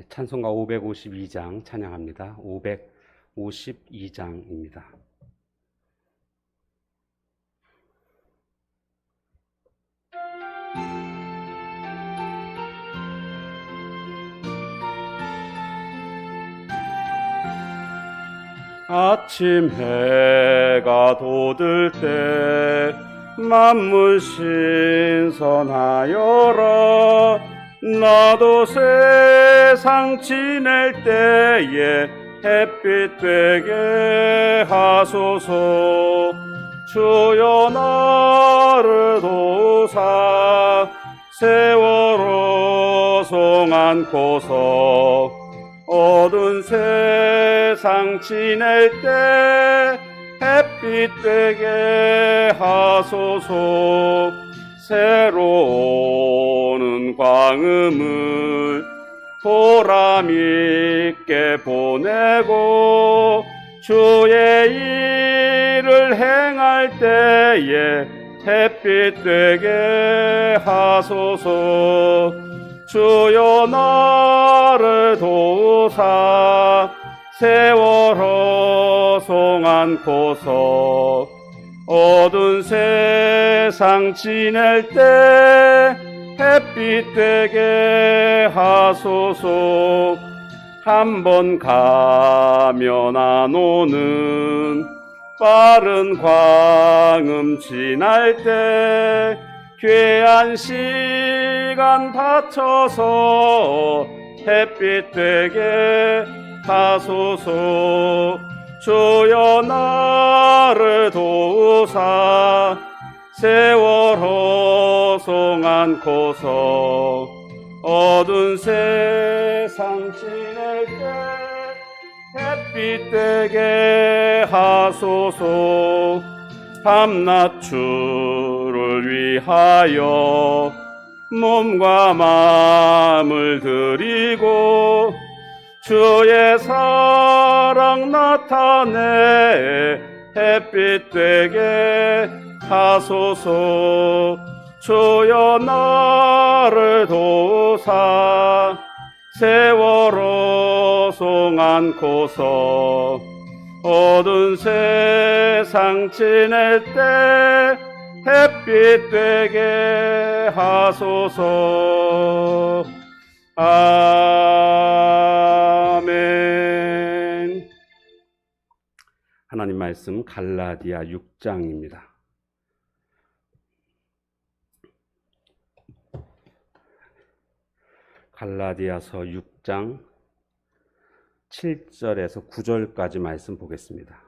찬송가 552장 찬양합니다. 552장입니다. 아침 해가 돋을 때 만물 신선하여라. 나도 세상 지낼 때에 햇빛 되게 하소서. 주여 나를 도우사 세월호 송 안고서 어두운 세상 지낼 때 햇빛 되게 하소서. 새로 오는 광음을 보람있게 보내고 주의 일을 행할 때에 햇빛 되게 하소서. 주여 나를 도우사 세월호 송 안고서 어두운 세상 지낼 때 햇빛 되게 하소서. 한번 가면 안 오는 빠른 광음 지날 때 귀한 시간 바쳐서 햇빛 되게 하소서. 주여 나를 도우사 세월호 송 안고서 어두운 세상 지낼 때 햇빛 되게 하소서. 밤낮 주를 위하여 몸과 마음을 드리고 주의 사랑 나타내 햇빛 되게 하소서. 주여 나를 도우사 세월호 송 안고서 어두운 세상 지낼 때 햇빛 되게 하소서. 아멘. 하나님 말씀 갈라디아 6장입니다. 갈라디아서 6장 7절에서 9절까지 말씀 보겠습니다.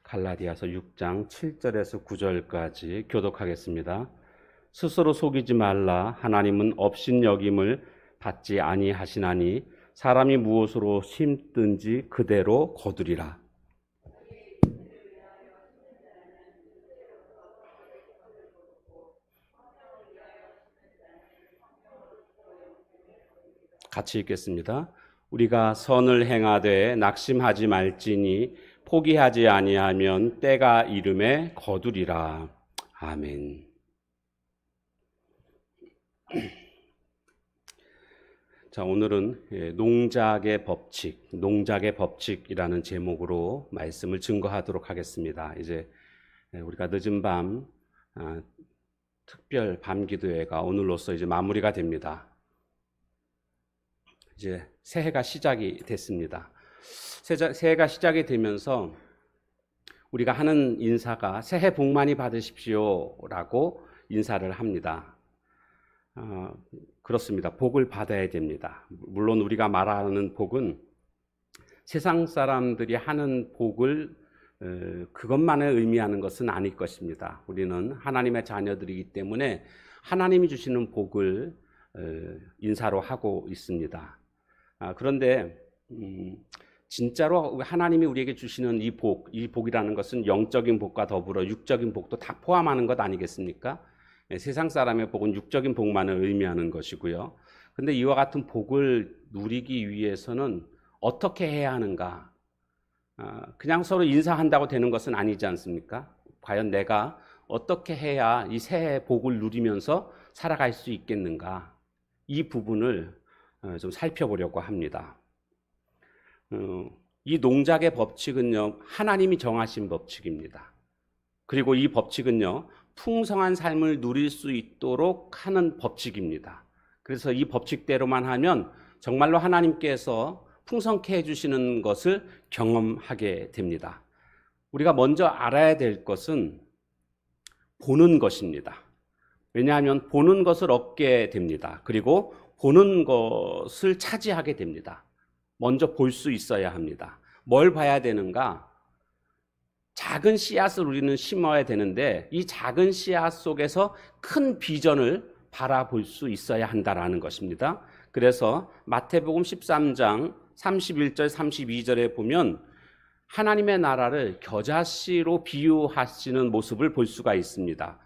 갈라디아서 6장 7절에서 9절까지 교독하겠습니다. 스스로 속이지 말라. 하나님은 업신여김을 받지 아니하시나니 사람이 무엇으로 심든지 그대로 거두리라. 같이 읽겠습니다. 우리가 선을 행하되 낙심하지 말지니 포기하지 아니하면 때가 이름에 거두리라. 아멘. 자, 오늘은 농작의 법칙이라는 제목으로 말씀을 증거하도록 하겠습니다. 이제 우리가 늦은 밤 특별 밤기도회가 오늘로써 이제 마무리가 됩니다. 이제 새해가 시작이 됐습니다. 새해가 시작이 되면서 우리가 하는 인사가 새해 복 많이 받으십시오라고 인사를 합니다. 그렇습니다. 복을 받아야 됩니다. 물론 우리가 말하는 복은 세상 사람들이 하는 복을 그것만을 의미하는 것은 아닐 것입니다. 우리는 하나님의 자녀들이기 때문에 하나님이 주시는 복을 인사로 하고 있습니다. 그런데 진짜로 하나님이 우리에게 주시는 이 복이라는 것은 영적인 복과 더불어 육적인 복도 다 포함하는 것 아니겠습니까? 세상 사람의 복은 육적인 복만을 의미하는 것이고요. 그런데 이와 같은 복을 누리기 위해서는 어떻게 해야 하는가? 그냥 서로 인사한다고 되는 것은 아니지 않습니까? 과연 내가 어떻게 해야 이 새 복을 누리면서 살아갈 수 있겠는가? 이 부분을 좀 살펴보려고 합니다. 이 농작의 법칙은요, 하나님이 정하신 법칙입니다. 그리고 이 법칙은요, 풍성한 삶을 누릴 수 있도록 하는 법칙입니다. 그래서 이 법칙대로만 하면 정말로 하나님께서 풍성케 해주시는 것을 경험하게 됩니다. 우리가 먼저 알아야 될 것은 보는 것입니다. 왜냐하면 보는 것을 얻게 됩니다. 그리고 보는 것을 차지하게 됩니다. 먼저 볼 수 있어야 합니다. 뭘 봐야 되는가? 작은 씨앗을 우리는 심어야 되는데 이 작은 씨앗 속에서 큰 비전을 바라볼 수 있어야 한다라는 것입니다. 그래서 마태복음 13장 31절 32절에 보면 하나님의 나라를 겨자씨로 비유하시는 모습을 볼 수가 있습니다.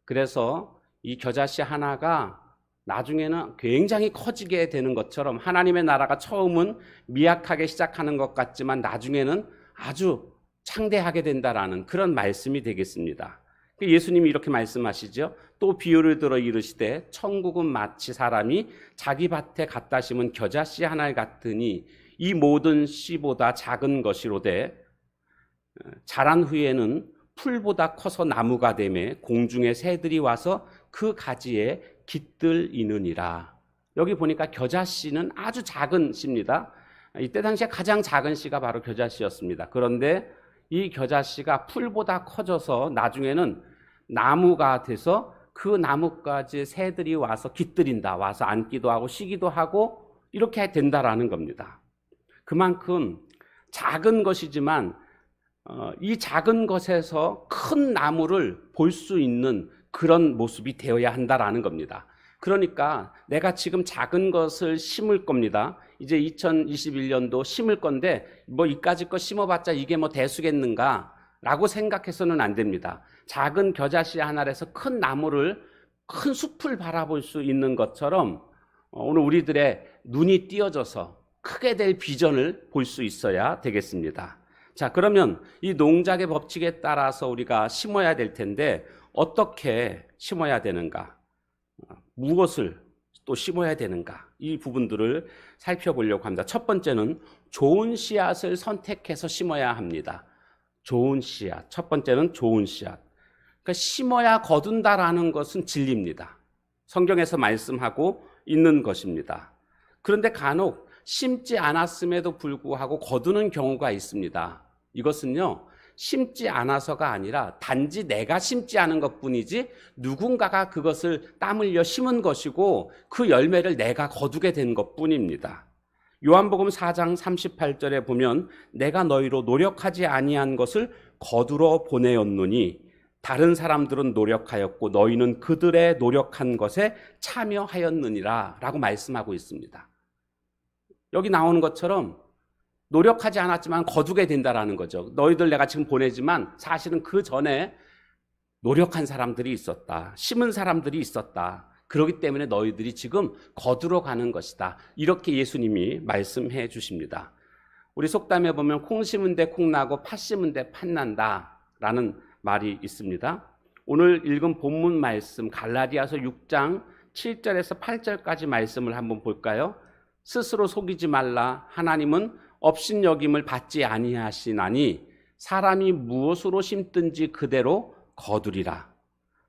그래서 이 겨자씨 하나가 나중에는 굉장히 커지게 되는 것처럼 하나님의 나라가 처음은 미약하게 시작하는 것 같지만 나중에는 아주 창대하게 된다라는 그런 말씀이 되겠습니다. 예수님이 이렇게 말씀하시죠. 또 비유를 들어 이르시되 천국은 마치 사람이 자기 밭에 갖다 심은 겨자씨 하나 같으니 이 모든 씨보다 작은 것이로되 자란 후에는 풀보다 커서 나무가 되매 공중의 새들이 와서 그 가지에 깃들이느니라. 여기 보니까 겨자씨는 아주 작은 씨입니다. 이때 당시에 가장 작은 씨가 바로 겨자씨였습니다. 그런데 이 겨자씨가 풀보다 커져서 나중에는 나무가 돼서 그 나무까지 새들이 와서 깃들인다. 와서 앉기도 하고 쉬기도 하고 이렇게 된다라는 겁니다. 그만큼 작은 것이지만 이 작은 것에서 큰 나무를 볼 수 있는 그런 모습이 되어야 한다라는 겁니다. 그러니까 내가 지금 작은 것을 심을 겁니다. 이제 2021년도 심을 건데 뭐 이까짓 거 심어봤자 이게 뭐 대수겠는가 라고 생각해서는 안 됩니다. 작은 겨자씨 하나에서 큰 나무를, 큰 숲을 바라볼 수 있는 것처럼 오늘 우리들의 눈이 띄어져서 크게 될 비전을 볼 수 있어야 되겠습니다. 자, 그러면 이 농작의 법칙에 따라서 우리가 심어야 될 텐데 어떻게 심어야 되는가? 무엇을 또 심어야 되는가? 이 부분들을 살펴보려고 합니다. 첫 번째는 좋은 씨앗을 선택해서 심어야 합니다. 좋은 씨앗. 첫 번째는 좋은 씨앗. 그러니까 심어야 거둔다라는 것은 진리입니다. 성경에서 말씀하고 있는 것입니다. 그런데 간혹 심지 않았음에도 불구하고 거두는 경우가 있습니다. 이것은요, 심지 않아서가 아니라 단지 내가 심지 않은 것뿐이지 누군가가 그것을 땀 흘려 심은 것이고 그 열매를 내가 거두게 된 것뿐입니다. 요한복음 4장 38절에 보면 내가 너희로 노력하지 아니한 것을 거두러 보내었노니 다른 사람들은 노력하였고 너희는 그들의 노력한 것에 참여하였느니라 라고 말씀하고 있습니다. 여기 나오는 것처럼 노력하지 않았지만 거두게 된다라는 거죠. 너희들 내가 지금 보내지만 사실은 그 전에 노력한 사람들이 있었다. 심은 사람들이 있었다. 그렇기 때문에 너희들이 지금 거두러 가는 것이다. 이렇게 예수님이 말씀해 주십니다. 우리 속담에 보면 콩 심은 데 콩 나고 팥 심은 데 팥 난다 라는 말이 있습니다. 오늘 읽은 본문 말씀 갈라디아서 6장 7절에서 8절까지 말씀을 한번 볼까요? 스스로 속이지 말라. 하나님은 업신여김을 받지 아니하시나니 사람이 무엇으로 심든지 그대로 거두리라.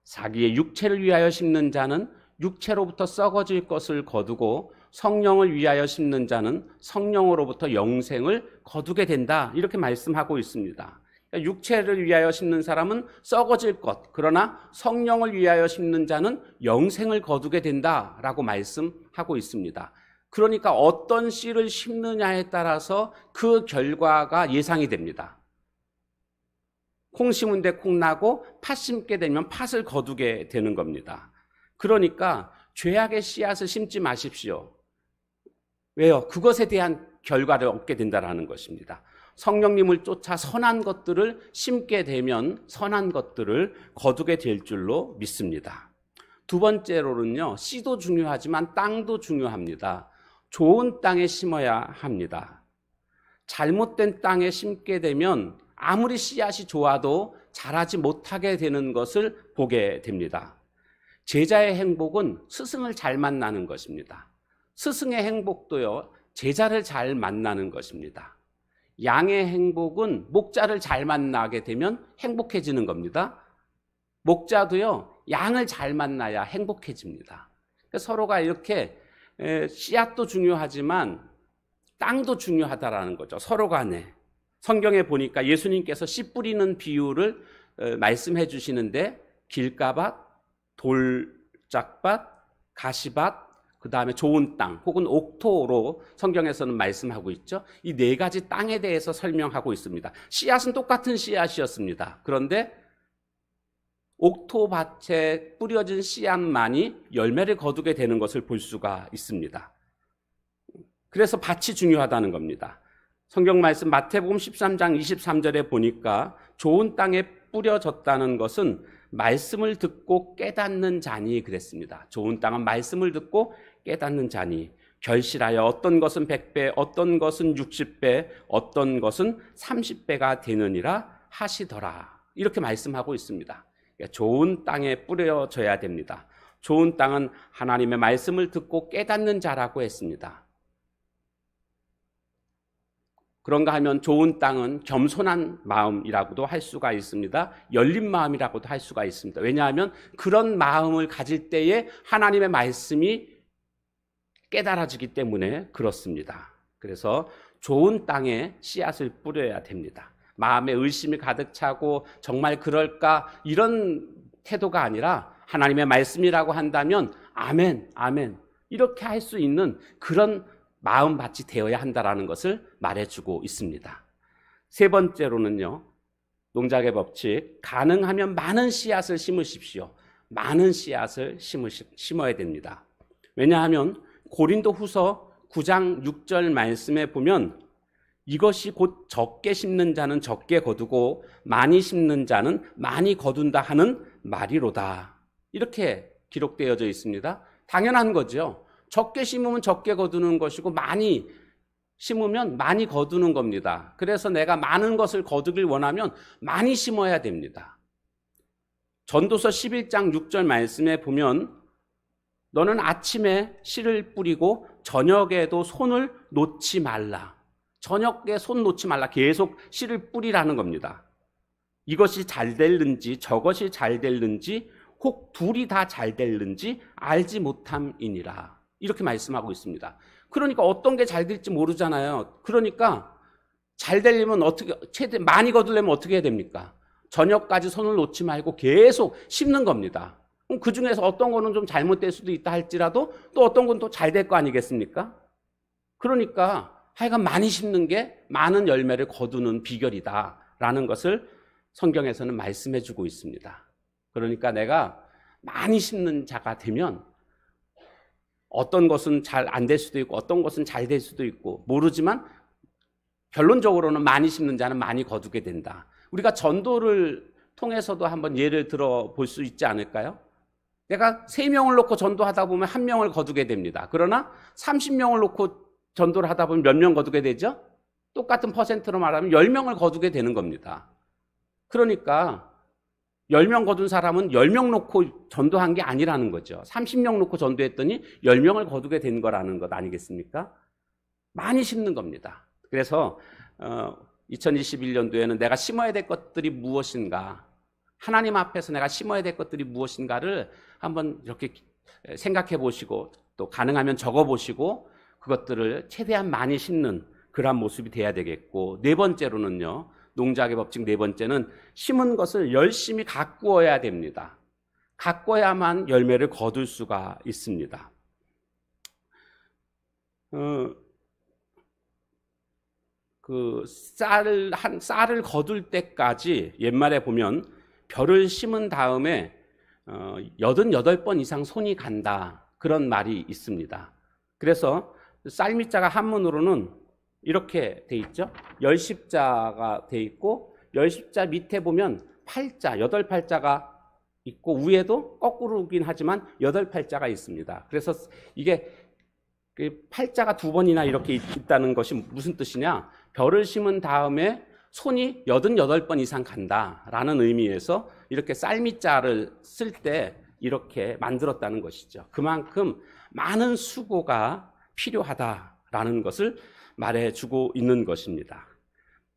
자기의 육체를 위하여 심는 자는 육체로부터 썩어질 것을 거두고 성령을 위하여 심는 자는 성령으로부터 영생을 거두게 된다. 이렇게 말씀하고 있습니다. 그러니까 육체를 위하여 심는 사람은 썩어질 것, 그러나 성령을 위하여 심는 자는 영생을 거두게 된다라고 말씀하고 있습니다. 그러니까 어떤 씨를 심느냐에 따라서 그 결과가 예상이 됩니다. 콩 심은 데 콩 나고 팥 심게 되면 팥을 거두게 되는 겁니다. 그러니까 죄악의 씨앗을 심지 마십시오. 왜요? 그것에 대한 결과를 얻게 된다는 것입니다. 성령님을 쫓아 선한 것들을 심게 되면 선한 것들을 거두게 될 줄로 믿습니다. 두 번째로는요, 씨도 중요하지만 땅도 중요합니다. 좋은 땅에 심어야 합니다. 잘못된 땅에 심게 되면 아무리 씨앗이 좋아도 자라지 못하게 되는 것을 보게 됩니다. 제자의 행복은 스승을 잘 만나는 것입니다. 스승의 행복도요, 제자를 잘 만나는 것입니다. 양의 행복은 목자를 잘 만나게 되면 행복해지는 겁니다. 목자도요, 양을 잘 만나야 행복해집니다. 서로가 이렇게 씨앗도 중요하지만 땅도 중요하다라는 거죠. 서로 간에. 성경에 보니까 예수님께서 씨 뿌리는 비유를 말씀해 주시는데 길가밭, 돌짝밭, 가시밭, 그 다음에 좋은 땅 혹은 옥토로 성경에서는 말씀하고 있죠. 이 네 가지 땅에 대해서 설명하고 있습니다. 씨앗은 똑같은 씨앗이었습니다. 그런데 옥토밭에 뿌려진 씨앗만이 열매를 거두게 되는 것을 볼 수가 있습니다. 그래서 밭이 중요하다는 겁니다. 성경 말씀 마태복음 13장 23절에 보니까 좋은 땅에 뿌려졌다는 것은 말씀을 듣고 깨닫는 자니 그랬습니다. 좋은 땅은 말씀을 듣고 깨닫는 자니 결실하여 어떤 것은 100배, 어떤 것은 60배, 어떤 것은 30배가 되느니라 하시더라. 이렇게 말씀하고 있습니다. 좋은 땅에 뿌려져야 됩니다. 좋은 땅은 하나님의 말씀을 듣고 깨닫는 자라고 했습니다. 그런가 하면 좋은 땅은 겸손한 마음이라고도 할 수가 있습니다. 열린 마음이라고도 할 수가 있습니다. 왜냐하면 그런 마음을 가질 때에 하나님의 말씀이 깨달아지기 때문에 그렇습니다. 그래서 좋은 땅에 씨앗을 뿌려야 됩니다. 마음에 의심이 가득 차고 정말 그럴까 이런 태도가 아니라 하나님의 말씀이라고 한다면 아멘, 아멘 이렇게 할 수 있는 그런 마음밭이 되어야 한다는 것을 말해주고 있습니다. 세 번째로는요, 농작의 법칙, 가능하면 많은 씨앗을 심으십시오. 많은 씨앗을 심어야 됩니다. 왜냐하면 고린도후서 9장 6절 말씀에 보면 이것이 곧 적게 심는 자는 적게 거두고 많이 심는 자는 많이 거둔다 하는 말이로다. 이렇게 기록되어져 있습니다. 당연한 거죠. 적게 심으면 적게 거두는 것이고 많이 심으면 많이 거두는 겁니다. 그래서 내가 많은 것을 거두길 원하면 많이 심어야 됩니다. 전도서 11장 6절 말씀에 보면 너는 아침에 씨를 뿌리고 저녁에도 손을 놓지 말라. 저녁에 손 놓지 말라. 계속 씨를 뿌리라는 겁니다. 이것이 잘 될는지 저것이 잘 될는지 혹 둘이 다 잘 될는지 알지 못함이니라. 이렇게 말씀하고 있습니다. 그러니까 어떤 게 잘 될지 모르잖아요. 그러니까 잘 되려면 어떻게, 최대 많이 거두려면 어떻게 해야 됩니까? 저녁까지 손을 놓지 말고 계속 심는 겁니다. 그럼 그 중에서 어떤 거는 좀 잘못될 수도 있다 할지라도 또 어떤 건 또 잘 될 거 아니겠습니까? 그러니까 하여간 많이 심는 게 많은 열매를 거두는 비결이다라는 것을 성경에서는 말씀해 주고 있습니다. 그러니까 내가 많이 심는 자가 되면 어떤 것은 잘 안 될 수도 있고 어떤 것은 잘 될 수도 있고 모르지만 결론적으로는 많이 심는 자는 많이 거두게 된다. 우리가 전도를 통해서도 한번 예를 들어 볼 수 있지 않을까요? 내가 3명을 놓고 전도하다 보면 1명을 거두게 됩니다. 그러나 30명을 놓고 전도를 하다 보면 몇 명 거두게 되죠? 똑같은 퍼센트로 말하면 10명을 거두게 되는 겁니다. 그러니까 10명 거둔 사람은 10명 놓고 전도한 게 아니라는 거죠. 30명 놓고 전도했더니 10명을 거두게 된 거라는 것 아니겠습니까? 많이 심는 겁니다. 그래서 2021년도에는 내가 심어야 될 것들이 무엇인가, 하나님 앞에서 내가 심어야 될 것들이 무엇인가를 한번 이렇게 생각해 보시고 또 가능하면 적어 보시고 그것들을 최대한 많이 심는 그런 모습이 돼야 되겠고, 네 번째로는요, 농작의 법칙 네 번째는 심은 것을 열심히 가꾸어야 됩니다. 가꿔야만 열매를 거둘 수가 있습니다. 쌀을 거둘 때까지 옛말에 보면 벼를 심은 다음에 88번 이상 손이 간다, 그런 말이 있습니다. 그래서 쌀미자가 한문으로는 이렇게 돼 있죠. 열십자가 돼 있고 열십자 밑에 보면 팔자, 8팔자가 있고 위에도 거꾸로긴 하지만 8팔자가 있습니다. 그래서 이게 팔자가 2번이나 이렇게 있다는 것이 무슨 뜻이냐? 벼를 심은 다음에 손이 88번 이상 간다라는 의미에서 이렇게 쌀미자를 쓸 때 이렇게 만들었다는 것이죠. 그만큼 많은 수고가 필요하다라는 것을 말해주고 있는 것입니다.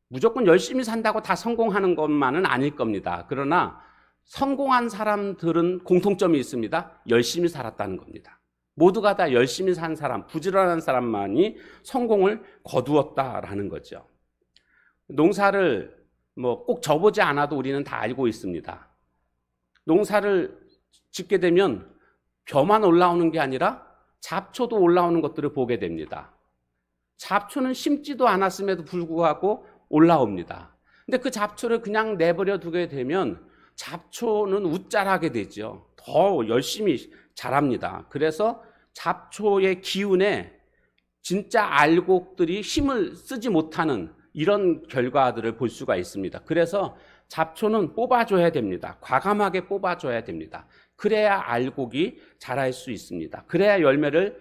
무조건 열심히 산다고 다 성공하는 것만은 아닐 겁니다. 그러나 성공한 사람들은 공통점이 있습니다. 열심히 살았다는 겁니다. 모두가 다 열심히 산 사람, 부지런한 사람만이 성공을 거두었다라는 거죠. 농사를 꼭 져보지 않아도 우리는 다 알고 있습니다. 농사를 짓게 되면 벼만 올라오는 게 아니라 잡초도 올라오는 것들을 보게 됩니다. 잡초는 심지도 않았음에도 불구하고 올라옵니다. 근데 그 잡초를 그냥 내버려 두게 되면 잡초는 웃자라게 되죠. 더 열심히 자랍니다. 그래서 잡초의 기운에 진짜 알곡들이 힘을 쓰지 못하는 이런 결과들을 볼 수가 있습니다. 그래서 잡초는 뽑아줘야 됩니다. 과감하게 뽑아줘야 됩니다. 그래야 알곡이 자랄 수 있습니다. 그래야 열매를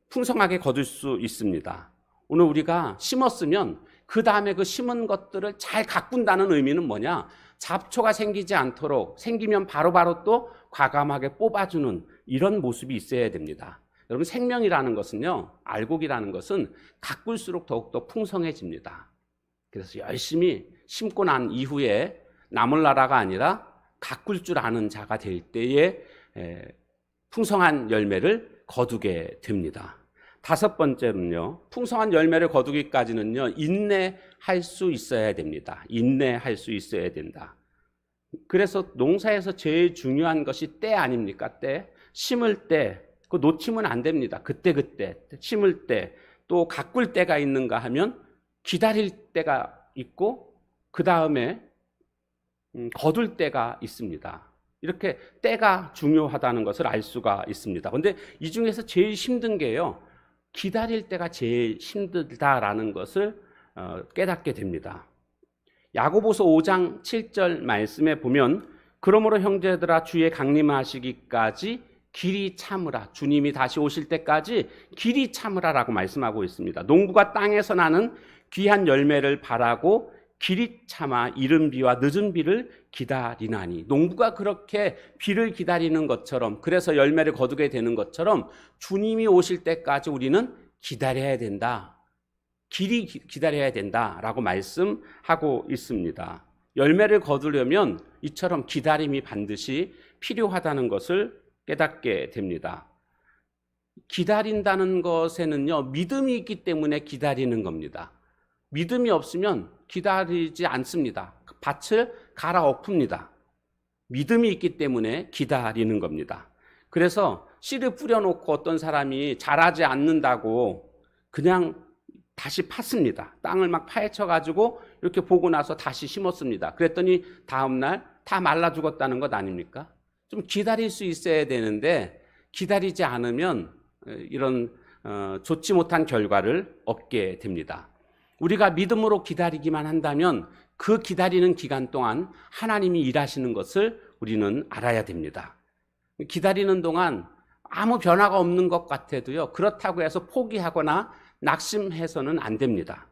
풍성하게 거둘 수 있습니다. 오늘 우리가 심었으면 그 다음에 그 심은 것들을 잘 가꾼다는 의미는 뭐냐? 잡초가 생기지 않도록 생기면 바로바로 또 과감하게 뽑아주는 이런 모습이 있어야 됩니다. 여러분, 생명이라는 것은요, 알곡이라는 것은 가꿀수록 더욱더 풍성해집니다. 그래서 열심히 심고 난 이후에 남을 나라가 아니라 가꿀 줄 아는 자가 될 때에 풍성한 열매를 거두게 됩니다. 다섯 번째는요, 풍성한 열매를 거두기까지는요, 인내할 수 있어야 됩니다. 인내할 수 있어야 된다. 그래서 농사에서 제일 중요한 것이 때 아닙니까? 때. 심을 때, 그거 놓치면 안 됩니다. 그때 심을 때, 또 가꿀 때가 있는가 하면 기다릴 때가 있고 그 다음에 거둘 때가 있습니다. 이렇게 때가 중요하다는 것을 알 수가 있습니다. 그런데 이 중에서 제일 힘든 게요, 기다릴 때가 제일 힘들다라는 것을 깨닫게 됩니다. 야고보서 5장 7절 말씀에 보면, 그러므로 형제들아 주의 강림하시기까지 길이 참으라. 주님이 다시 오실 때까지 길이 참으라라고 말씀하고 있습니다. 농부가 땅에서 나는 귀한 열매를 바라고 길이 참아 이른 비와 늦은 비를 기다리나니. 농부가 그렇게 비를 기다리는 것처럼, 그래서 열매를 거두게 되는 것처럼 주님이 오실 때까지 우리는 기다려야 된다. 길이 기다려야 된다라고 말씀하고 있습니다. 열매를 거두려면 이처럼 기다림이 반드시 필요하다는 것을 깨닫게 됩니다. 기다린다는 것에는요, 믿음이 있기 때문에 기다리는 겁니다. 믿음이 없으면 기다리지 않습니다. 밭을 갈아엎습니다. 믿음이 있기 때문에 기다리는 겁니다. 그래서 씨를 뿌려놓고 어떤 사람이 자라지 않는다고 그냥 다시 팠습니다. 땅을 막 파헤쳐가지고 이렇게 보고 나서 다시 심었습니다. 그랬더니 다음날 다 말라 죽었다는 것 아닙니까? 좀 기다릴 수 있어야 되는데 기다리지 않으면 이런 좋지 못한 결과를 얻게 됩니다. 우리가 믿음으로 기다리기만 한다면 그 기다리는 기간 동안 하나님이 일하시는 것을 우리는 알아야 됩니다. 기다리는 동안 아무 변화가 없는 것 같아도요, 그렇다고 해서 포기하거나 낙심해서는 안 됩니다.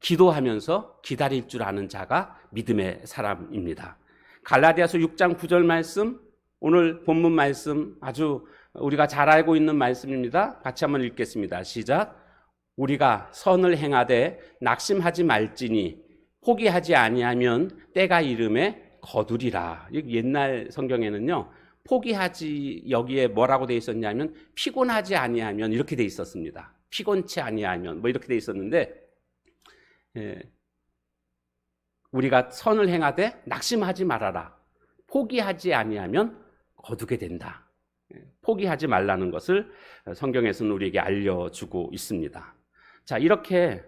기도하면서 기다릴 줄 아는 자가 믿음의 사람입니다. 갈라디아서 6장 9절 말씀, 오늘 본문 말씀 아주 우리가 잘 알고 있는 말씀입니다. 같이 한번 읽겠습니다. 시작. 우리가 선을 행하되 낙심하지 말지니 포기하지 아니하면 때가 이름에 거두리라. 옛날 성경에는요, 포기하지, 여기에 뭐라고 돼 있었냐면 피곤하지 아니하면 이렇게 돼 있었습니다. 피곤치 아니하면 이렇게 돼 있었는데, 우리가 선을 행하되 낙심하지 말아라. 포기하지 아니하면 거두게 된다. 포기하지 말라는 것을 성경에서는 우리에게 알려주고 있습니다. 자, 이렇게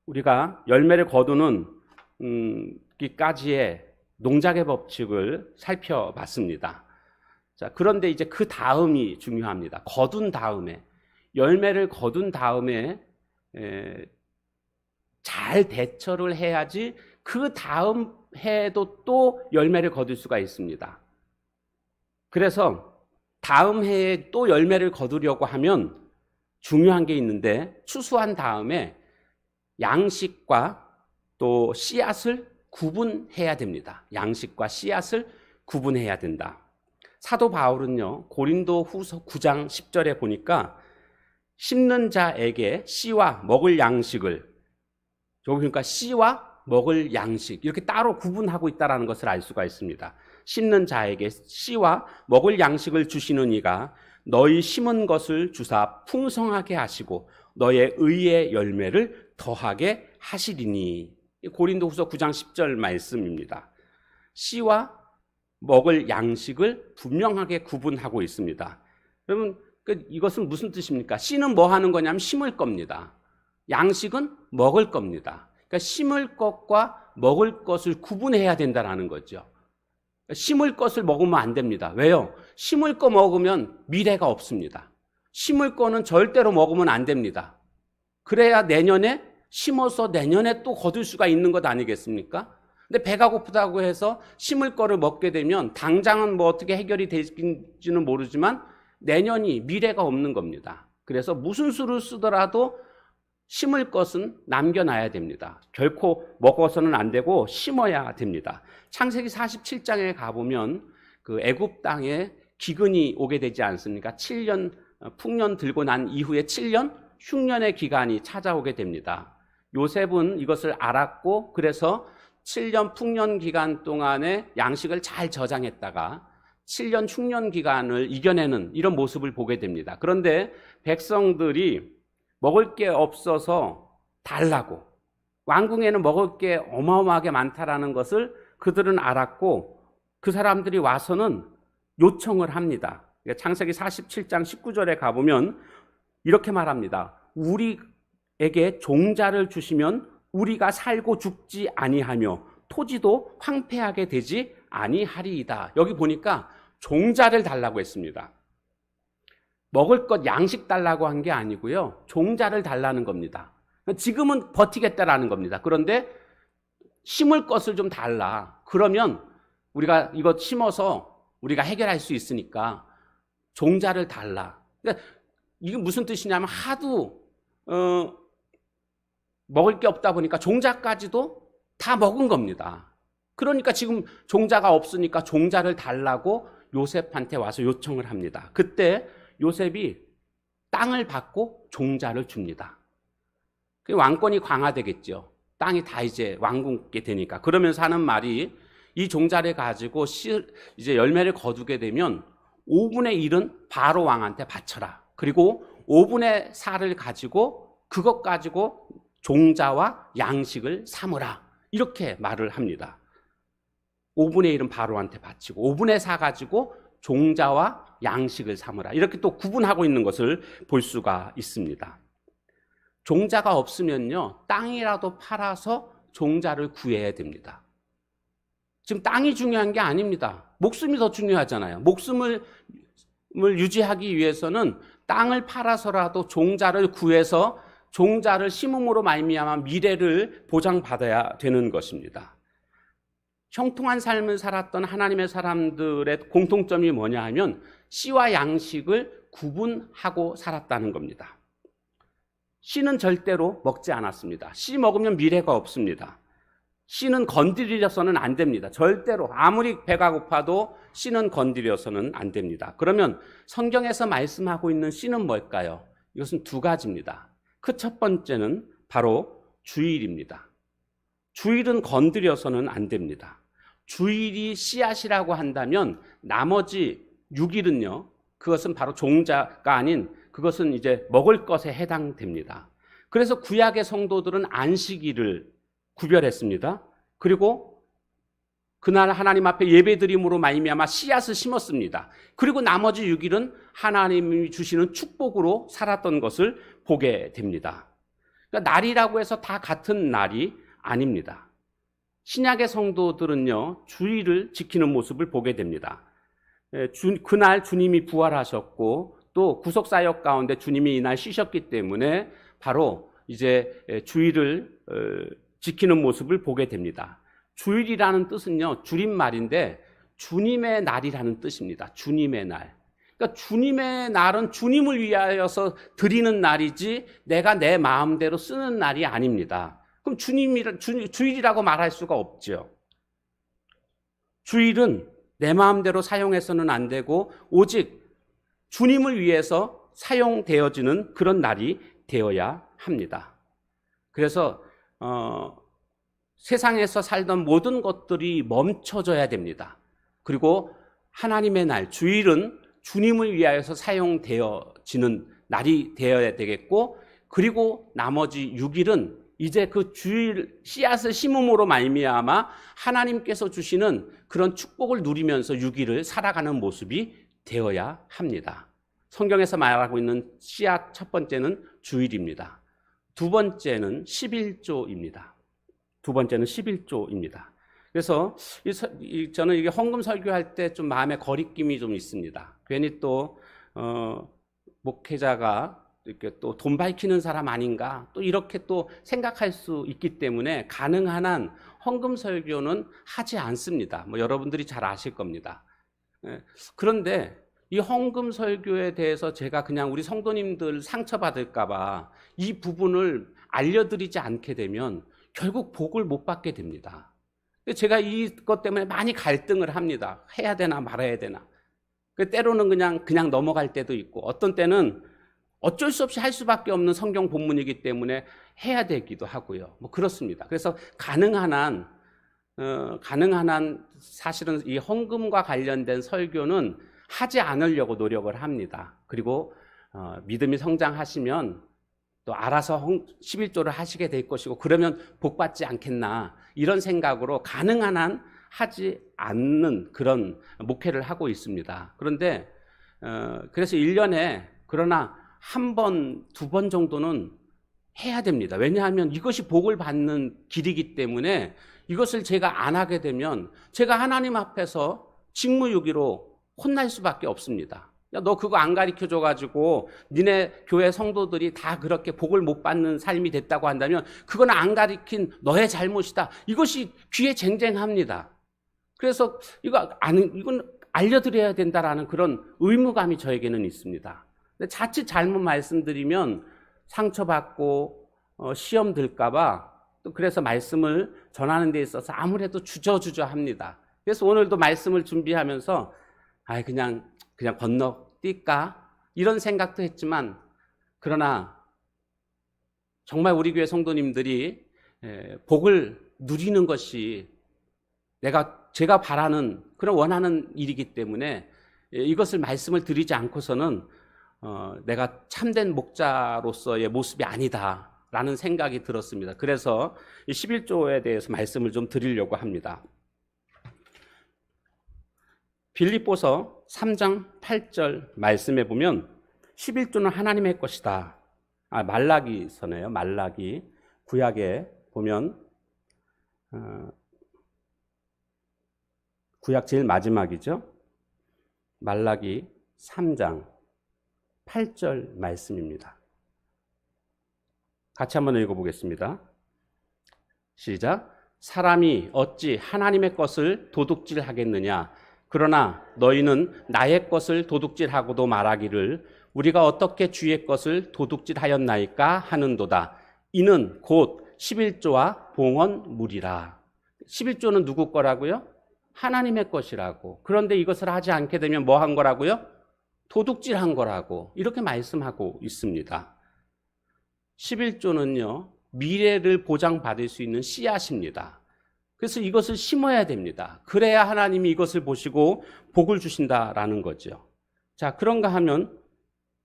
우리가 열매를 거두는 기까지의 농작의 법칙을 살펴봤습니다. 자, 그런데 이제 그 다음이 중요합니다. 거둔 다음에, 열매를 거둔 다음에 잘 대처를 해야지 그 다음 해에도 또 열매를 거둘 수가 있습니다. 그래서 다음 해에 또 열매를 거두려고 하면 중요한 게 있는데, 추수한 다음에 양식과 또 씨앗을 구분해야 됩니다. 양식과 씨앗을 구분해야 된다. 사도 바울은요, 고린도 후서 9장 10절에 보니까 심는 자에게 씨와 먹을 양식을, 여기 그러니까 씨와 먹을 양식 이렇게 따로 구분하고 있다는 것을 알 수가 있습니다. 심는 자에게 씨와 먹을 양식을 주시는 이가 너희 심은 것을 주사 풍성하게 하시고 너의 의의 열매를 더하게 하시리니. 고린도후서 9장 10절 말씀입니다. 씨와 먹을 양식을 분명하게 구분하고 있습니다. 여러분, 이것은 무슨 뜻입니까? 씨는 뭐 하는 거냐면 심을 겁니다. 양식은 먹을 겁니다. 그러니까 심을 것과 먹을 것을 구분해야 된다는 거죠. 심을 것을 먹으면 안 됩니다. 왜요? 심을 거 먹으면 미래가 없습니다. 심을 거는 절대로 먹으면 안 됩니다. 그래야 내년에 심어서 내년에 또 거둘 수가 있는 것 아니겠습니까? 근데 배가 고프다고 해서 심을 거를 먹게 되면 당장은 뭐 어떻게 해결이 될지는 모르지만 내년이 미래가 없는 겁니다. 그래서 무슨 수를 쓰더라도 심을 것은 남겨놔야 됩니다. 결코 먹어서는 안 되고 심어야 됩니다. 창세기 47장에 가보면 그 애굽 땅에 기근이 오게 되지 않습니까? 7년 풍년 들고 난 이후에 7년 흉년의 기간이 찾아오게 됩니다. 요셉은 이것을 알았고 그래서 7년 풍년 기간 동안에 양식을 잘 저장했다가 7년 흉년 기간을 이겨내는 이런 모습을 보게 됩니다. 그런데 백성들이 먹을 게 없어서 달라고, 왕궁에는 먹을 게 어마어마하게 많다라는 것을 그들은 알았고 그 사람들이 와서는 요청을 합니다. 창세기 47장 19절에 가보면 이렇게 말합니다. 우리에게 종자를 주시면 우리가 살고 죽지 아니하며 토지도 황폐하게 되지 아니하리이다. 여기 보니까 종자를 달라고 했습니다. 먹을 것 양식 달라고 한 게 아니고요. 종자를 달라는 겁니다. 지금은 버티겠다라는 겁니다. 그런데 심을 것을 좀 달라. 그러면 우리가 이거 심어서 우리가 해결할 수 있으니까 종자를 달라. 그러니까 이게 무슨 뜻이냐면 하도 먹을 게 없다 보니까 종자까지도 다 먹은 겁니다. 그러니까 지금 종자가 없으니까 종자를 달라고 요셉한테 와서 요청을 합니다. 그때 요셉이 땅을 받고 종자를 줍니다. 왕권이 강화되겠죠. 땅이 다 이제 왕궁게 되니까. 그러면서 하는 말이 이 종자를 가지고 이제 열매를 거두게 되면 5분의 1은 바로 왕한테 바쳐라. 그리고 5분의 4를 가지고 그것 가지고 종자와 양식을 삼으라. 이렇게 말을 합니다. 5분의 1은 바로한테 바치고 5분의 4 가지고 종자와 양식을 삼으라. 이렇게 또 구분하고 있는 것을 볼 수가 있습니다. 종자가 없으면요, 땅이라도 팔아서 종자를 구해야 됩니다. 지금 땅이 중요한 게 아닙니다. 목숨이 더 중요하잖아요. 목숨을 유지하기 위해서는 땅을 팔아서라도 종자를 구해서 종자를 심음으로 말미암아 미래를 보장받아야 되는 것입니다. 형통한 삶을 살았던 하나님의 사람들의 공통점이 뭐냐 하면 씨와 양식을 구분하고 살았다는 겁니다. 씨는 절대로 먹지 않았습니다. 씨 먹으면 미래가 없습니다. 씨는 건드려서는 안 됩니다. 절대로 아무리 배가 고파도 씨는 건드려서는 안 됩니다. 그러면 성경에서 말씀하고 있는 씨는 뭘까요? 이것은 두 가지입니다. 그 첫 번째는 바로 주일입니다. 주일은 건드려서는 안 됩니다. 주일이 씨앗이라고 한다면 나머지 6일은요, 그것은 바로 종자가 아닌 그것은 이제 먹을 것에 해당됩니다. 그래서 구약의 성도들은 안식일을 구별했습니다. 그리고 그날 하나님 앞에 예배드림으로 말미암아 씨앗을 심었습니다. 그리고 나머지 6일은 하나님이 주시는 축복으로 살았던 것을 보게 됩니다. 그러니까 날이라고 해서 다 같은 날이 아닙니다. 신약의 성도들은요, 주일을 지키는 모습을 보게 됩니다. 그날 주님이 부활하셨고 또 구속사역 가운데 주님이 이날 쉬셨기 때문에 바로 이제 주일을 지키는 모습을 보게 됩니다. 주일이라는 뜻은요, 줄임말인데 주님의 날이라는 뜻입니다. 주님의 날. 그러니까 주님의 날은 주님을 위하여서 드리는 날이지 내가 내 마음대로 쓰는 날이 아닙니다. 그럼 주일이라고 말할 수가 없죠. 주일은 내 마음대로 사용해서는 안 되고 오직 주님을 위해서 사용되어지는 그런 날이 되어야 합니다. 그래서 세상에서 살던 모든 것들이 멈춰져야 됩니다. 그리고 하나님의 날, 주일은 주님을 위하여서 사용되어지는 날이 되어야 되겠고, 그리고 나머지 6일은 이제 그 주일 씨앗을 심음으로 말미암아 하나님께서 주시는 그런 축복을 누리면서 6일을 살아가는 모습이 되어야 합니다. 성경에서 말하고 있는 씨앗 첫 번째는 주일입니다. 두 번째는 11조입니다. 그래서 저는 이게 헌금 설교할 때 좀 마음에 거리낌이 좀 있습니다. 괜히 또 목회자가 이렇게 또 돈 밝히는 사람 아닌가 또 이렇게 또 생각할 수 있기 때문에 가능한 한 헌금 설교는 하지 않습니다. 뭐 여러분들이 잘 아실 겁니다. 그런데 이 헌금 설교에 대해서 제가 그냥 우리 성도님들 상처받을까 봐 이 부분을 알려드리지 않게 되면 결국 복을 못 받게 됩니다. 제가 이것 때문에 많이 갈등을 합니다. 해야 되나 말아야 되나. 때로는 그냥 넘어갈 때도 있고, 어떤 때는 어쩔 수 없이 할 수밖에 없는 성경 본문이기 때문에 해야 되기도 하고요. 뭐 그렇습니다. 그래서 가능한 한 사실은 이 헌금과 관련된 설교는 하지 않으려고 노력을 합니다. 그리고 믿음이 성장하시면 또 알아서 11조를 하시게 될 것이고, 그러면 복 받지 않겠나 이런 생각으로 가능한 한 하지 않는 그런 목회를 하고 있습니다. 그런데 그래서 1년에 그러나 한 번, 두 번 정도는 해야 됩니다. 왜냐하면 이것이 복을 받는 길이기 때문에 이것을 제가 안 하게 되면 제가 하나님 앞에서 직무유기로 혼날 수밖에 없습니다. 야, 너 그거 안 가르쳐줘가지고 니네 교회 성도들이 다 그렇게 복을 못 받는 삶이 됐다고 한다면 그건 안 가르친 너의 잘못이다. 이것이 귀에 쟁쟁합니다. 그래서 이건 알려드려야 된다라는 그런 의무감이 저에게는 있습니다. 근데 자칫 잘못 말씀드리면 상처받고 시험 들까봐 또 그래서 말씀을 전하는 데 있어서 아무래도 주저합니다. 그래서 오늘도 말씀을 준비하면서 그냥 건너뛸까 이런 생각도 했지만, 그러나 정말 우리 교회 성도님들이 복을 누리는 것이 제가 바라는 그런 원하는 일이기 때문에 이것을 말씀을 드리지 않고서는 내가 참된 목자로서의 모습이 아니다라는 생각이 들었습니다. 그래서 이 11조에 대해서 말씀을 좀 드리려고 합니다. 빌립보서 3장 8절 말씀해 보면 11조는 하나님의 것이다. 말라기서네요. 말라기 구약에 보면 구약 제일 마지막이죠. 말라기 3장 8절 말씀입니다. 같이 한번 읽어보겠습니다. 시작. 사람이 어찌 하나님의 것을 도둑질하겠느냐. 그러나 너희는 나의 것을 도둑질하고도 말하기를 우리가 어떻게 주의 것을 도둑질하였나이까 하는도다. 이는 곧 11조와 봉헌물이라. 11조는 누구 거라고요? 하나님의 것이라고. 그런데 이것을 하지 않게 되면 뭐 한 거라고요? 도둑질한 거라고 이렇게 말씀하고 있습니다. 11조는요, 미래를 보장받을 수 있는 씨앗입니다. 그래서 이것을 심어야 됩니다. 그래야 하나님이 이것을 보시고 복을 주신다라는 거죠. 자, 그런가 하면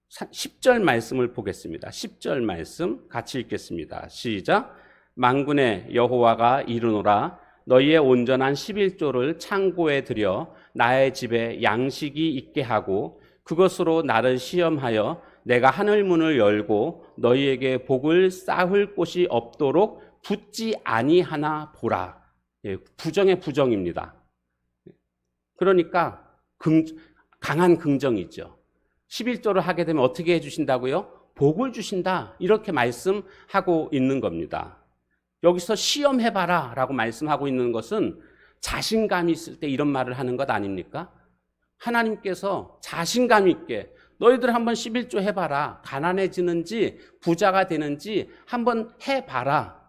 10절 말씀을 보겠습니다. 10절 말씀 같이 읽겠습니다. 시작. 만군의 여호와가 이르노라. 너희의 온전한 11조를 창고에 들여 나의 집에 양식이 있게 하고 그것으로 나를 시험하여 내가 하늘 문을 열고 너희에게 복을 쌓을 곳이 없도록 붙지 아니하나 보라. 부정의 부정입니다. 그러니까 강한 긍정이죠. 11조를 하게 되면 어떻게 해주신다고요? 복을 주신다. 이렇게 말씀하고 있는 겁니다. 여기서 시험해봐라 라고 말씀하고 있는 것은 자신감이 있을 때 이런 말을 하는 것 아닙니까? 하나님께서 자신감 있게 너희들 한번 11조 해봐라. 가난해지는지 부자가 되는지 한번 해봐라.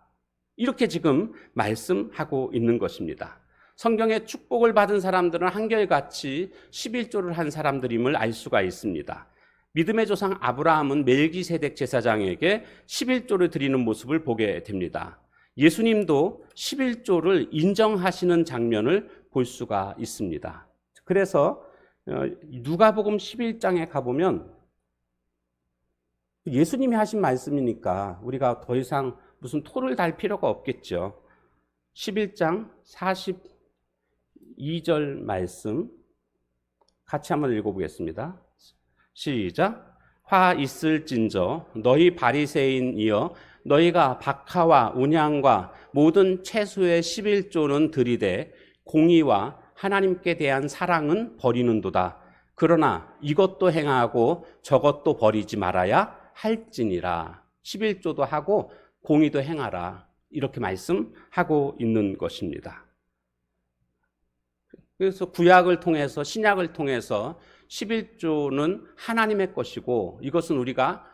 이렇게 지금 말씀하고 있는 것입니다. 성경에 축복을 받은 사람들은 한결같이 11조를 한 사람들임을 알 수가 있습니다. 믿음의 조상 아브라함은 멜기세덱 제사장에게 11조를 드리는 모습을 보게 됩니다. 예수님도 11조를 인정하시는 장면을 볼 수가 있습니다. 그래서 누가복음 11장에 가보면 예수님이 하신 말씀이니까 우리가 더 이상 무슨 토를 달 필요가 없겠죠. 11장 42절 말씀 같이 한번 읽어보겠습니다. 시작. 화 있을진저 너희 바리새인이여 너희가 박하와 운향과 모든 채소의 11조는 들이되 공의와 하나님께 대한 사랑은 버리는도다. 그러나 이것도 행하고 저것도 버리지 말아야 할지니라. 11조도 하고 공의도 행하라. 이렇게 말씀하고 있는 것입니다. 그래서 구약을 통해서 신약을 통해서 11조는 하나님의 것이고 이것은 우리가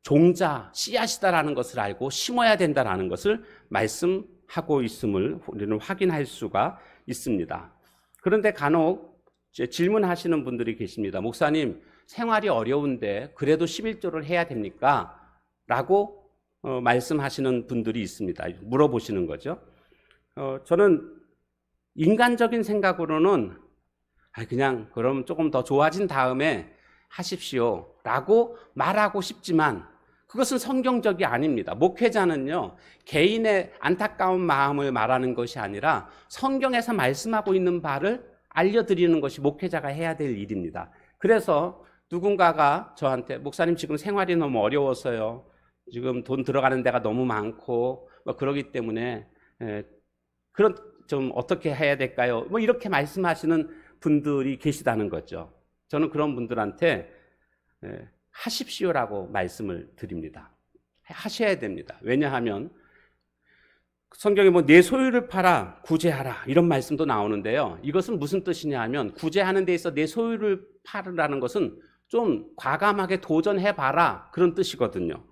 종자, 씨앗이다라는 것을 알고 심어야 된다라는 것을 말씀하고 있음을 우리는 확인할 수가 있습니다. 그런데 간혹 질문하시는 분들이 계십니다. 목사님, 생활이 어려운데 그래도 11조를 해야 됩니까? 라고 말씀하시는 분들이 있습니다. 물어보시는 거죠. 저는 인간적인 생각으로는 그냥 그럼 조금 더 좋아진 다음에 하십시오 라고 말하고 싶지만 그것은 성경적이 아닙니다. 목회자는요, 개인의 안타까운 마음을 말하는 것이 아니라 성경에서 말씀하고 있는 바를 알려드리는 것이 목회자가 해야 될 일입니다. 그래서 누군가가 저한테 목사님 지금 생활이 너무 어려워서요, 지금 돈 들어가는 데가 너무 많고 그러기 때문에 그런 좀 어떻게 해야 될까요? 이렇게 말씀하시는 분들이 계시다는 거죠. 저는 그런 분들한테 하십시오라고 말씀을 드립니다. 하셔야 됩니다. 왜냐하면 성경에 내 소유를 팔아 구제하라 이런 말씀도 나오는데요. 이것은 무슨 뜻이냐 하면 구제하는 데 있어 내 소유를 팔으라는 것은 좀 과감하게 도전해봐라 그런 뜻이거든요.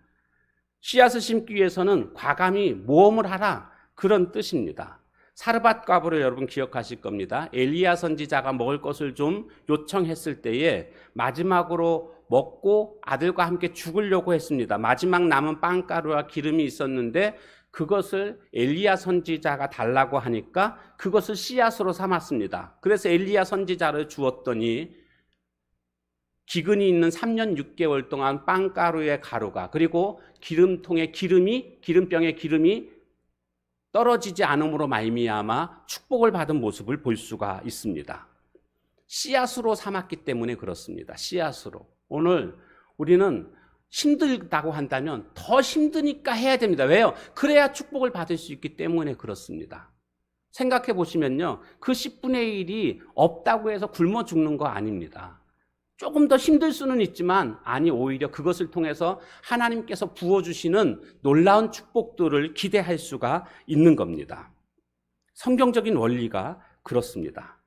씨앗을 심기 위해서는 과감히 모험을 하라 그런 뜻입니다. 사르밧 과부를 여러분 기억하실 겁니다. 엘리야 선지자가 먹을 것을 좀 요청했을 때에 마지막으로 먹고 아들과 함께 죽으려고 했습니다. 마지막 남은 빵가루와 기름이 있었는데 그것을 엘리야 선지자가 달라고 하니까 그것을 씨앗으로 삼았습니다. 그래서 엘리야 선지자를 주었더니 기근이 있는 3년 6개월 동안 빵가루의 가루가 그리고 기름병의 기름이 떨어지지 않음으로 말미암아 축복을 받은 모습을 볼 수가 있습니다. 씨앗으로 삼았기 때문에 그렇습니다. 씨앗으로. 오늘 우리는 힘들다고 한다면 더 힘드니까 해야 됩니다. 왜요? 그래야 축복을 받을 수 있기 때문에 그렇습니다. 생각해 보시면요, 그 10분의 1이 없다고 해서 굶어 죽는 거 아닙니다. 조금 더 힘들 수는 있지만 오히려 그것을 통해서 하나님께서 부어주시는 놀라운 축복들을 기대할 수가 있는 겁니다. 성경적인 원리가 그렇습니다.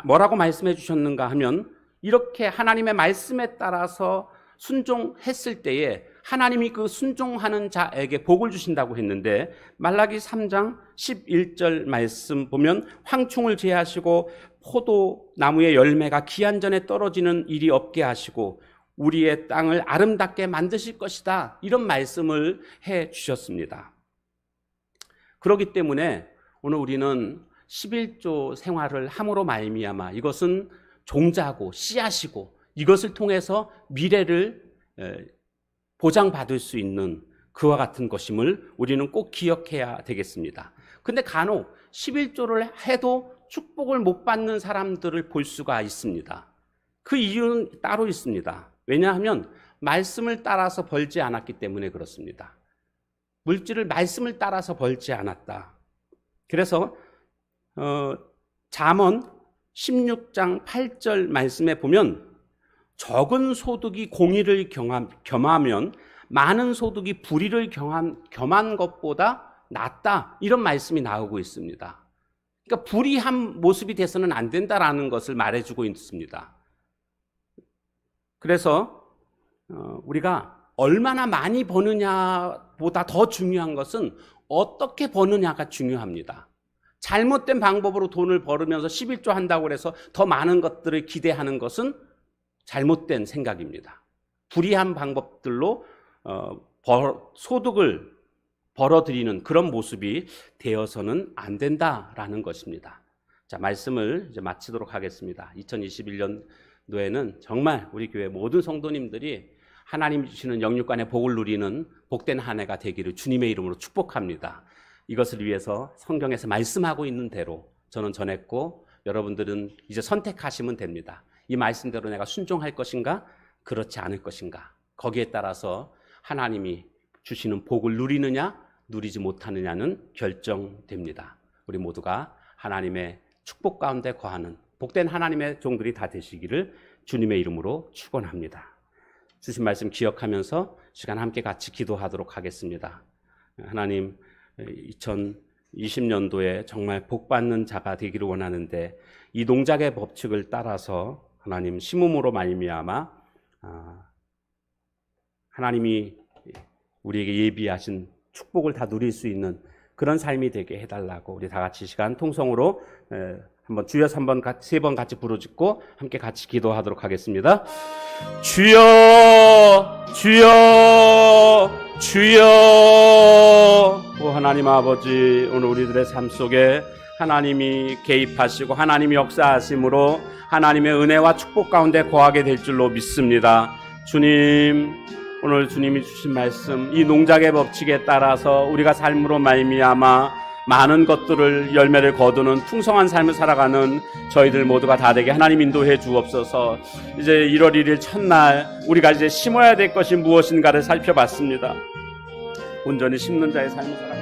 뭐라고 말씀해 주셨는가 하면 이렇게 하나님의 말씀에 따라서 순종했을 때에 하나님이 그 순종하는 자에게 복을 주신다고 했는데 말라기 3장 11절 말씀 보면 황충을 제하시고 포도나무의 열매가 기한 전에 떨어지는 일이 없게 하시고 우리의 땅을 아름답게 만드실 것이다 이런 말씀을 해 주셨습니다. 그렇기 때문에 오늘 우리는 11조 생활을 함으로 말미암아 이것은 종자고 씨앗이고 이것을 통해서 미래를 보장받을 수 있는 그와 같은 것임을 우리는 꼭 기억해야 되겠습니다. 근데 간혹 11조를 해도 축복을 못 받는 사람들을 볼 수가 있습니다. 그 이유는 따로 있습니다. 왜냐하면 말씀을 따라서 벌지 않았기 때문에 그렇습니다. 물질을 말씀을 따라서 벌지 않았다. 그래서 잠언 16장 8절 말씀에 보면 적은 소득이 공의를 겸하면 많은 소득이 불의를 겸한 것보다 낫다 이런 말씀이 나오고 있습니다. 그러니까 불의한 모습이 돼서는 안 된다라는 것을 말해주고 있습니다. 그래서 우리가 얼마나 많이 버느냐보다 더 중요한 것은 어떻게 버느냐가 중요합니다. 잘못된 방법으로 돈을 벌으면서 11조 한다고 해서 더 많은 것들을 기대하는 것은 잘못된 생각입니다. 불의한 방법들로 소득을 벌어들이는 그런 모습이 되어서는 안 된다라는 것입니다. 자, 말씀을 이제 마치도록 하겠습니다. 2021년도에는 정말 우리 교회 모든 성도님들이 하나님 주시는 영육간의 복을 누리는 복된 한 해가 되기를 주님의 이름으로 축복합니다. 이것을 위해서 성경에서 말씀하고 있는 대로 저는 전했고 여러분들은 이제 선택하시면 됩니다. 이 말씀대로 내가 순종할 것인가 그렇지 않을 것인가, 거기에 따라서 하나님이 주시는 복을 누리느냐 누리지 못하느냐는 결정됩니다. 우리 모두가 하나님의 축복 가운데 거하는 복된 하나님의 종들이 다 되시기를 주님의 이름으로 축원합니다. 주신 말씀 기억하면서 시간 함께 같이 기도하도록 하겠습니다. 하나님, 2020년도에 정말 복받는 자가 되기를 원하는데 이 농작의 법칙을 따라서 하나님 심음으로 말미암아 하나님이 우리에게 예비하신 축복을 다 누릴 수 있는 그런 삶이 되게 해달라고 우리 다 같이 시간 통성으로 한번 주여 3번, 3번 같이 부르짖고 함께 같이 기도하도록 하겠습니다. 주여, 주여, 주여. 오 하나님 아버지, 오늘 우리들의 삶 속에 하나님이 개입하시고 하나님이 역사하심으로 하나님의 은혜와 축복 가운데 거하게 될 줄로 믿습니다. 주님, 오늘 주님이 주신 말씀, 이 농작의 법칙에 따라서 우리가 삶으로 말미암아 많은 것들을 열매를 거두는 풍성한 삶을 살아가는 저희들 모두가 다 되게 하나님 인도해 주옵소서. 이제 1월 1일 첫날 우리가 이제 심어야 될 것이 무엇인가를 살펴봤습니다. 온전히 심는 자의 삶을 살아가자.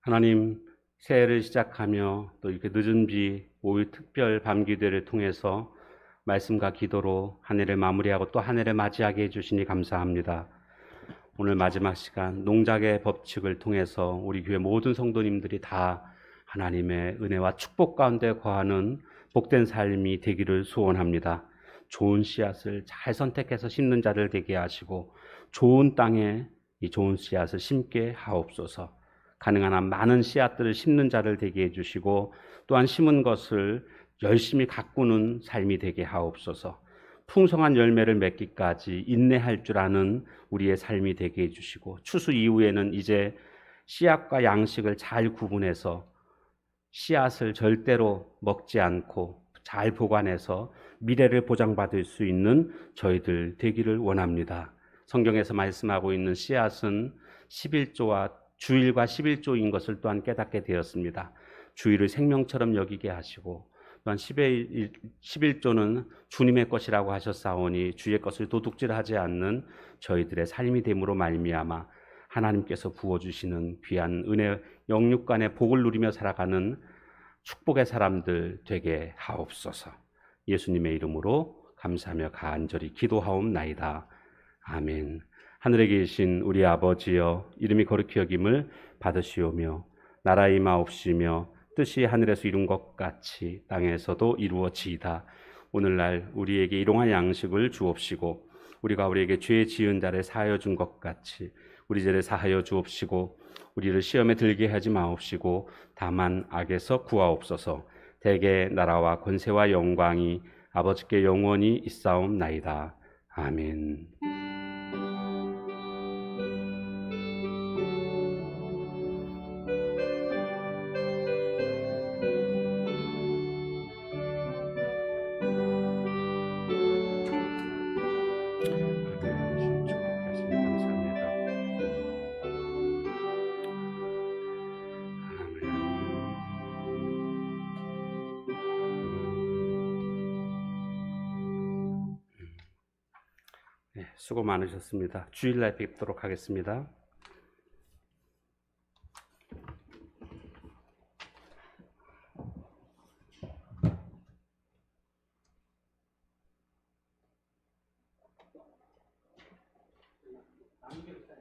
하나님, 새해를 시작하며 또 이렇게 늦은 비 5일 특별 밤기도를 통해서 말씀과 기도로 한 해를 마무리하고 또 한 해를 맞이하게 해주시니 감사합니다. 오늘 마지막 시간 농작의 법칙을 통해서 우리 교회 모든 성도님들이 다 하나님의 은혜와 축복 가운데 거하는 복된 삶이 되기를 소원합니다. 좋은 씨앗을 잘 선택해서 심는 자를 되게 하시고 좋은 땅에 이 좋은 씨앗을 심게 하옵소서. 가능한 한 많은 씨앗들을 심는 자를 되게 해주시고 또한 심은 것을 열심히 가꾸는 삶이 되게 하옵소서. 풍성한 열매를 맺기까지 인내할 줄 아는 우리의 삶이 되게 해주시고 추수 이후에는 이제 씨앗과 양식을 잘 구분해서 씨앗을 절대로 먹지 않고 잘 보관해서 미래를 보장받을 수 있는 저희들 되기를 원합니다. 성경에서 말씀하고 있는 씨앗은 11조와 주일과 11조인 것을 또한 깨닫게 되었습니다. 주일을 생명처럼 여기게 하시고 또한 11조는 주님의 것이라고 하셨사오니 주의 것을 도둑질하지 않는 저희들의 삶이 됨으로 말미암아 하나님께서 부어주시는 귀한 은혜 영육간의 복을 누리며 살아가는 축복의 사람들 되게 하옵소서. 예수님의 이름으로 감사하며 간절히 기도하옵나이다. 아멘. 하늘에 계신 우리 아버지여, 이름이 거룩히 여김을 받으시오며 나라의 임하옵시며 뜻이 하늘에서 이룬 것 같이 땅에서도 이루어지이다. 오늘날 우리에게 일용할 양식을 주옵시고 우리가 우리에게 죄 지은 자를 사하여 준 것 같이 우리 죄를 사하여 주옵시고 우리를 시험에 들게 하지 마옵시고 다만 악에서 구하옵소서. 대개 나라와 권세와 영광이 아버지께 영원히 있사옵나이다. 아멘. 네, 수고 많으셨습니다. 주일날 뵙도록 하겠습니다. 남겨주세요.